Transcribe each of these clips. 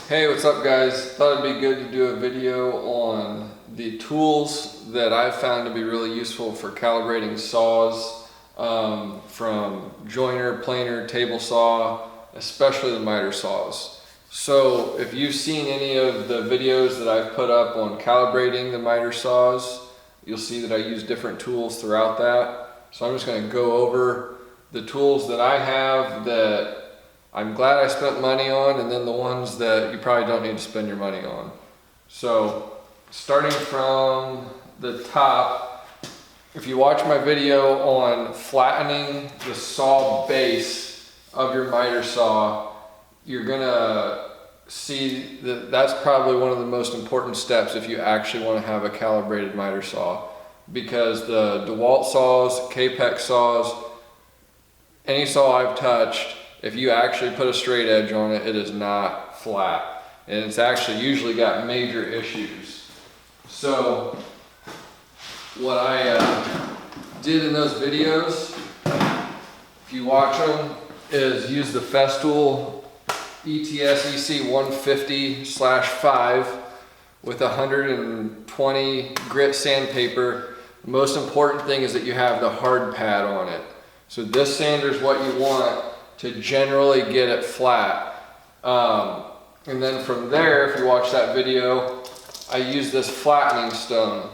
Hey, what's up guys? Thought it'd be good to do a video on the tools that I've found to be really useful for calibrating saws, from joiner, planer, table saw, especially the miter saws. So if you've seen any of the videos that I've put up on calibrating the miter saws, you'll see that I use different tools throughout that. So I'm just going to go over the tools that I have that I'm glad I spent money on, and then the ones that you probably don't need to spend your money on. So starting from the top, if you watch my video on flattening the saw base of your miter saw, you're gonna see that that's probably one of the most important steps if you actually want to have a calibrated miter saw, because the DeWalt saws, Capex saws, any saw I've touched, if you actually put a straight edge on it, it is not flat. And it's actually usually got major issues. So what I did in those videos, if you watch them, is use the Festool ETS EC 150/5 with 120 grit sandpaper. The most important thing is that you have the hard pad on it. So this sander is what you want to generally get it flat. And then from there, if you watch that video, I use this flattening stone.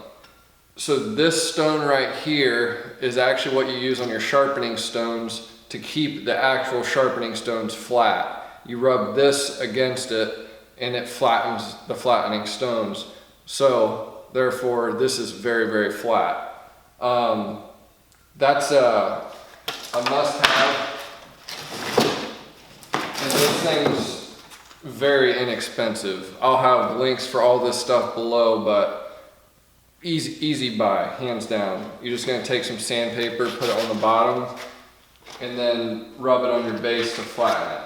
So this stone right here is actually what you use on your sharpening stones to keep the actual sharpening stones flat. You rub this against it and it flattens the flattening stones. So therefore this is very, very flat. That's a must-have. And this thing's very inexpensive. I'll have links for all this stuff below, but easy buy, hands down. You're just gonna take some sandpaper, put it on the bottom, and then rub it on your base to flatten it.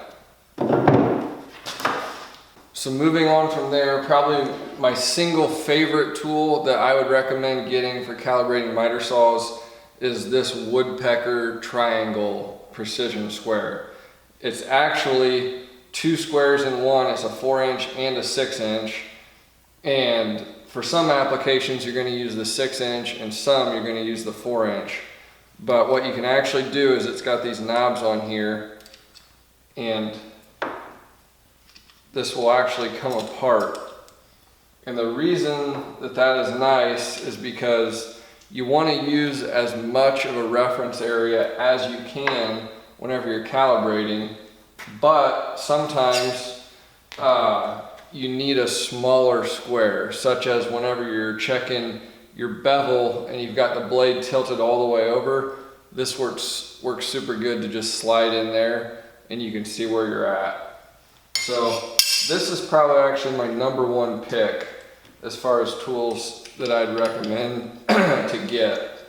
So moving on from there, probably my single favorite tool that I would recommend getting for calibrating miter saws is this Woodpecker triangle precision square. It's actually 2 squares in one. It's a 4-inch and a 6-inch. And for some applications, you're going to use the 6-inch, and some you're going to use the 4-inch. But what you can actually do is it's got these knobs on here, and this will actually come apart. And the reason that that is nice is because you want to use as much of a reference area as you can whenever you're calibrating, but sometimes you need a smaller square, such as whenever you're checking your bevel and you've got the blade tilted all the way over. This works super good to just slide in there and you can see where you're at. So this is probably actually my #1 pick as far as tools that I'd recommend to get.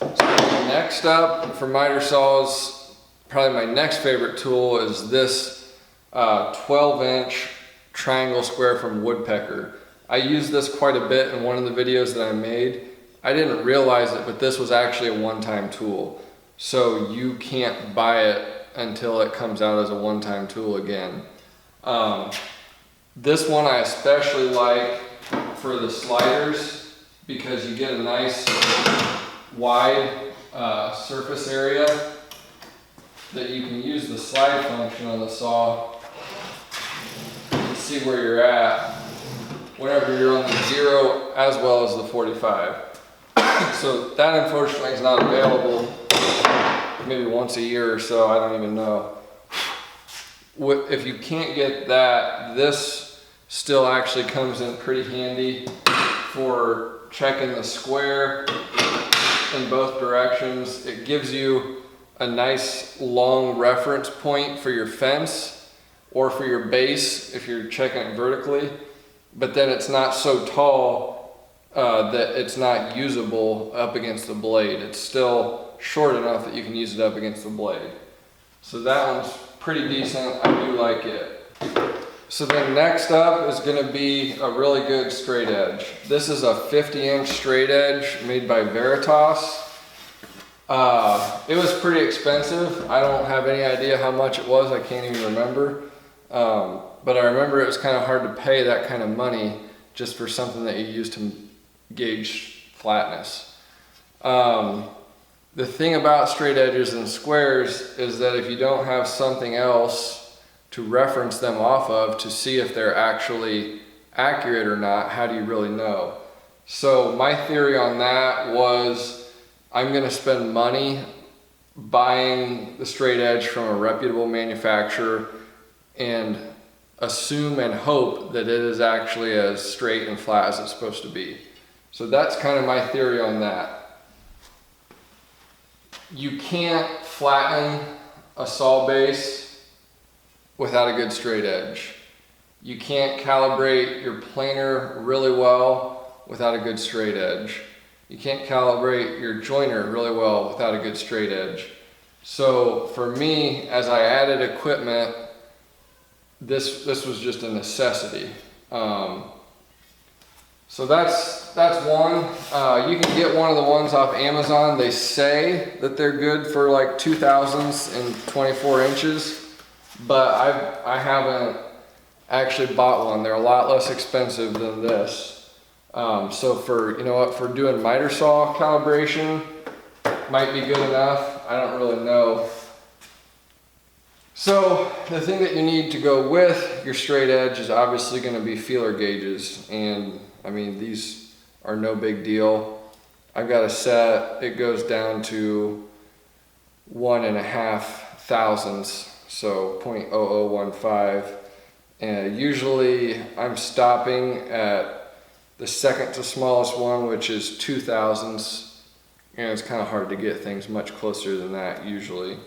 So next up for miter saws, probably my next favorite tool is this 12-inch triangle square from Woodpecker. I use this quite a bit in one of the videos that I made. I didn't realize it, but this was actually a one-time tool. So you can't buy it until it comes out as a one-time tool again. This one I especially like for the sliders because you get a nice wide surface area that you can use the slide function on the saw to see where you're at whenever you're on the 0 as well as the 45. So that unfortunately is not available maybe once a year or so, I don't even know. If you can't get that, this still actually comes in pretty handy for checking the square in both directions. It gives you a nice long reference point for your fence or for your base if you're checking it vertically, but then it's not so tall that it's not usable up against the blade. It's still short enough that you can use it up against the blade. So that one's pretty decent. I do like it. So then next up is going to be a really good straight edge. This is a 50-inch straight edge made by Veritas. It was pretty expensive. I don't have any idea how much it was. I can't even remember. But I remember it was kind of hard to pay that kind of money just for something that you use to gauge flatness. The thing about straight edges and squares is that if you don't have something else to reference them off of to see if they're actually accurate or not, how do you really know? So my theory on that was, I'm going to spend money buying the straight edge from a reputable manufacturer and assume and hope that it is actually as straight and flat as it's supposed to be. So that's kind of my theory on that. You can't flatten a saw base without a good straight edge. You can't calibrate your planer really well without a good straight edge. You can't calibrate your joiner really well without a good straight edge. So for me, as I added equipment, this was just a necessity. So that's one. You can get one of the ones off Amazon. They say that they're good for like 2000s and 24 inches, but I haven't actually bought one. They're a lot less expensive than this. So for, you know what, for doing miter saw calibration, might be good enough. I don't really know. So the thing that you need to go with your straight edge is obviously going to be feeler gauges, and I mean, these are no big deal. I've got a set, it goes down to 1.5 thousandths, so 0.0015. And usually I'm stopping at the second to smallest one, which is 2 thousandths. And it's kind of hard to get things much closer than that usually.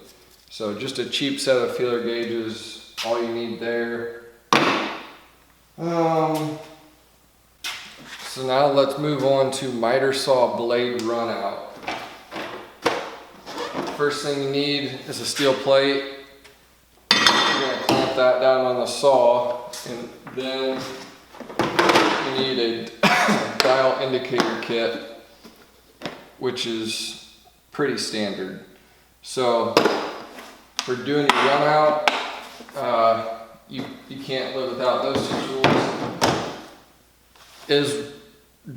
So just a cheap set of feeler gauges, all you need there. So now let's move on to miter saw blade runout. First thing you need is a steel plate. You're going to clamp that down on the saw, and then you need a dial indicator kit, which is pretty standard. So for doing your runout, you can't live without those two tools. Is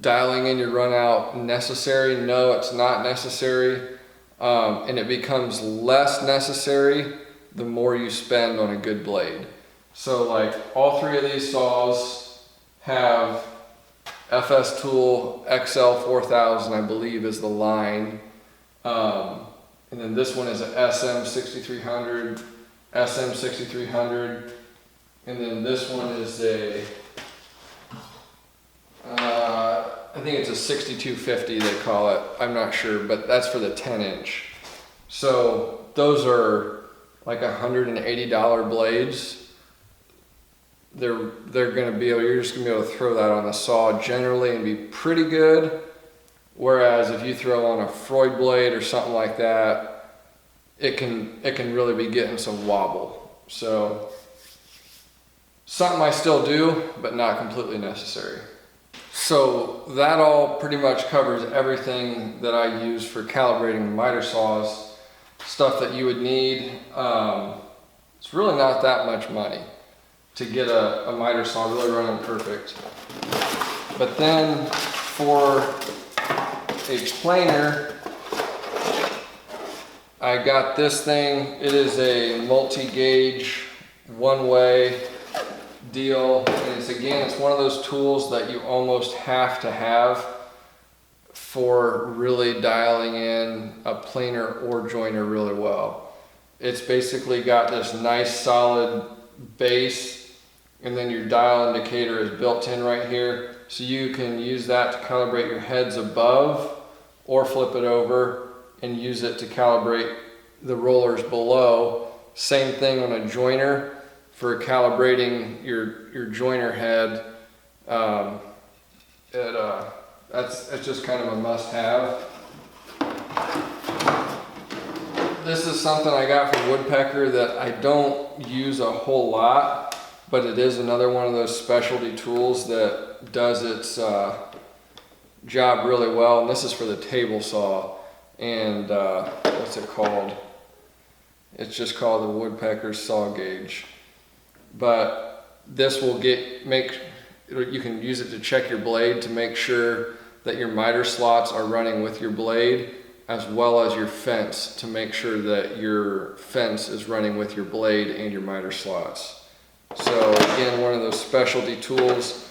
dialing in your runout necessary? No, it's not necessary. And it becomes less necessary the more you spend on a good blade. So like all three of these saws have FS Tool XL 4000, I believe is the line. And then this one is an SM 6300, SM 6300. And then this one is a, I think it's a 6250 they call it. I'm not sure, but that's for the 10 inch. So those are like $180 blades. They're gonna be able, you're just gonna be able to throw that on the saw generally and be pretty good. Whereas if you throw on a Freud blade or something like that, it can really be getting some wobble. So something I still do, but not completely necessary. So that all pretty much covers everything that I use for calibrating miter saws, stuff that you would need. It's really not that much money to get a miter saw really running perfect. But then for a planer, I got this thing. It is a multi-gauge one-way deal, and it's one of those tools that you almost have to have for really dialing in a planer or joiner really well. It's basically got this nice solid base, and then your dial indicator is built in right here, so you can use that to calibrate your heads above or flip it over and use it to calibrate the rollers below. Same thing on a joiner for calibrating your joiner head. It's just kind of a must-have. This is something I got from Woodpecker that I don't use a whole lot, but it is another one of those specialty tools that does its job really well. And this is for the table saw. And what's it called? It's just called the Woodpecker Saw Gauge. But this will you can use it to check your blade to make sure that your miter slots are running with your blade, as well as your fence to make sure that your fence is running with your blade and your miter slots. So again, one of those specialty tools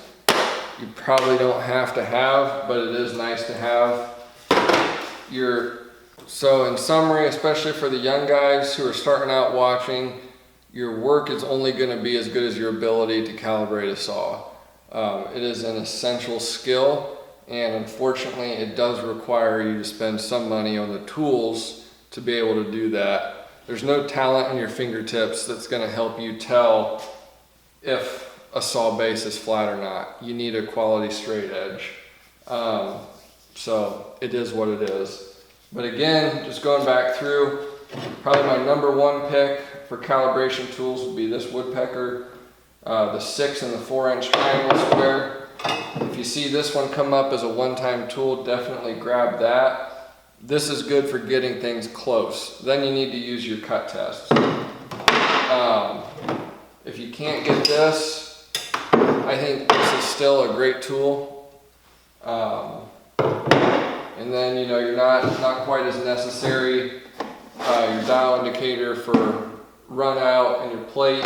you probably don't have to have, but it is nice to have. So in summary, especially for the young guys who are starting out watching, your work is only going to be as good as your ability to calibrate a saw. It is an essential skill, and unfortunately it does require you to spend some money on the tools to be able to do that. There's no talent in your fingertips that's going to help you tell if a saw base is flat or not. You need a quality straight edge. So it is what it is. But again, just going back through, probably my number one pick for calibration tools would be this Woodpecker, the 6 and the 4-inch triangle square. If you see this one come up as a one-time tool, definitely grab that. This is good for getting things close. Then you need to use your cut test. If you can't get this, I think this is still a great tool. And then, you know, you're not quite as necessary. Your dial indicator for run out and your plate.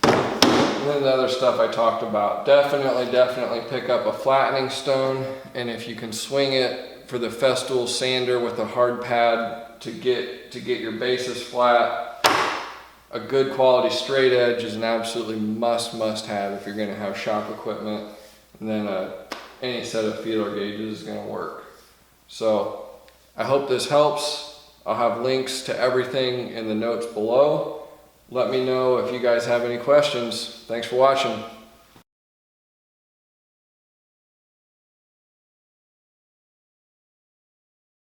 And then the other stuff I talked about. Definitely pick up a flattening stone, and if you can swing it for the Festool sander with a hard pad to get your bases flat, a good quality straight edge is an absolutely must have if you're going to have shop equipment. And then any set of feeler gauges is going to work. So I hope this helps. I'll have links to everything in the notes below. Let me know if you guys have any questions. Thanks for watching.